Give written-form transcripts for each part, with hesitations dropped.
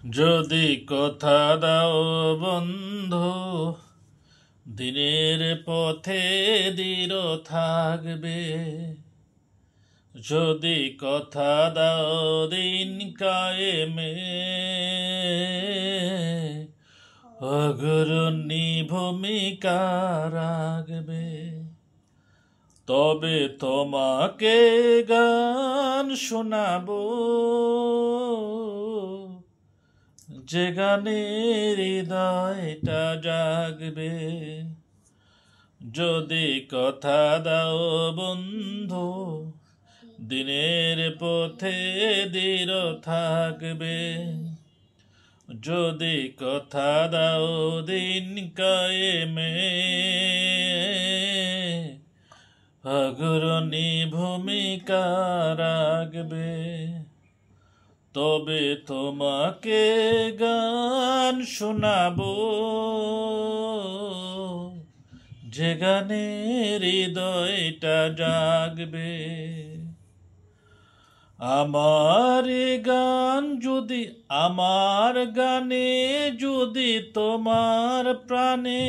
যদি কথা দাও বন্ধু, দিনের পথে দৃঢ় থাকবে। যদি কথা দাও দিন কায়েমে, অগ্রণী ভূমিকা রাখবে। তবে তোমাকে গান শোনাবো, যে গানে হৃদয়টা জাগবে। যদি কথা দাও বন্ধু, দিনের পথে দৃঢ় থাকবে। যদি কথা দাও দিন কায়েমে, অগ্রণী ভূমিকা রাখবে। তবে তোমাকে গান শোনাবো, যে গানে হৃদয়টা জাগবে। আমার গানে যদি তোমার প্রাণে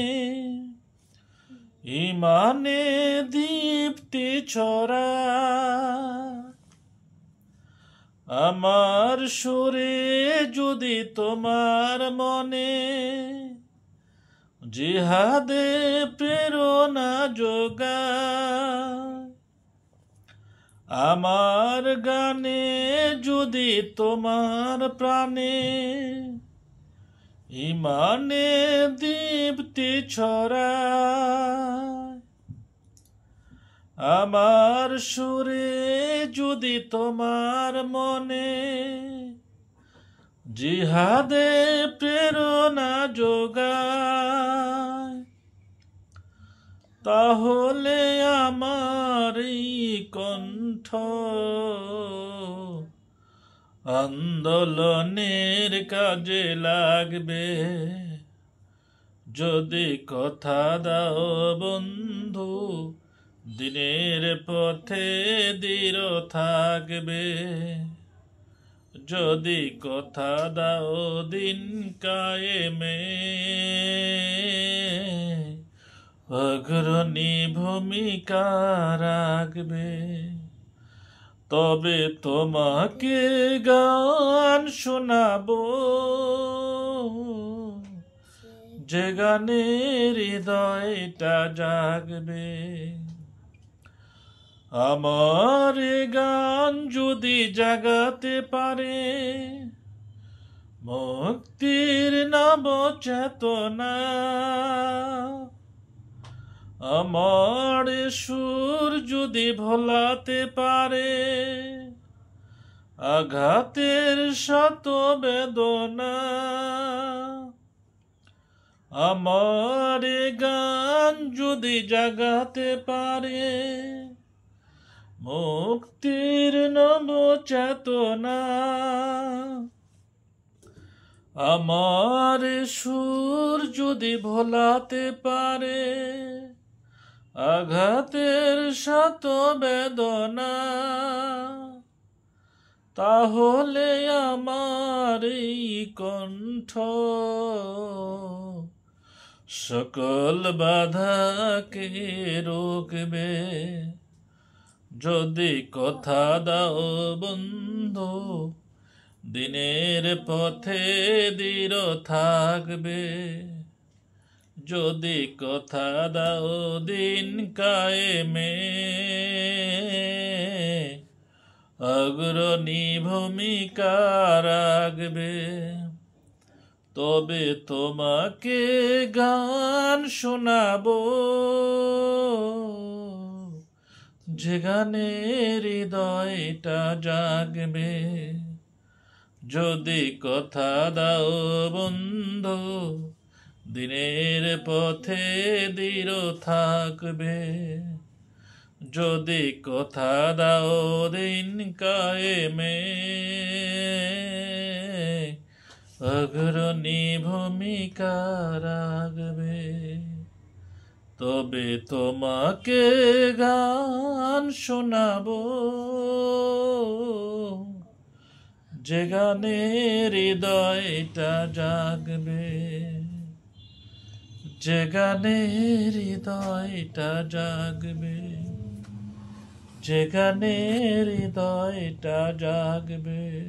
ইমানে দীপ্তি ছড়া, আমার সুরে যদি তোমার মনে জিহাদে প্রেরণা যোগায়, আমার গানে যদি তোমার প্রাণে ইমানে দীপ্তি ছড়ায়, আমার সুরে যদি তোমার মনে জিহাদে প্রেরণা যোগায়, তাহলে আমার এই কণ্ঠ আন্দোলনের কাজে লাগবে। যদি কথা দাও বন্ধু, দিনের পথে দৃঢ় থাকবে। যদি কথা দাও দিন কায়েমে, অগ্রণী ভূমিকা রাখবে। তবে তোমাকে গান শোনাবো, যে গানে হৃদয়টা জাগবে। আমার গান যদি জাগাতে পারে মুক্তির নব চেতনা, আমার সুর যদি ভোলাতে পারে আঘাতের শত বেদনা, আমার গান যদি জাগাতে পারে মুক্তির নব চেতনা, আমার সুর যদি ভোলাতে পারে আঘাতের শত বেদনা, তাহলে আমার এই কণ্ঠ সকল বাধাকে রোকবে। যদি কথা দাও বন্ধু, দিনের পথে দৃঢ় থাকবে। যদি কথা দাও দিন কায়েমে, অগ্রণী ভূমিকা রাখবে। তবে তোমাকে গান শোনাবো, যে গানে হৃদয়টা জাগবে। যদি কথা দাও বন্ধু, দিনের পথে দৃঢ় থাকবে। যদি কথা দাও দিন কায়েমে, অগ্রণী ভূমিকা রাখবে। তবে তোমাকে গান শোনাবো, যে গানে হৃদয়টা জাগবে, যে গানে হৃদয়টা জাগবে, যে গানে হৃদয়টা জাগবে।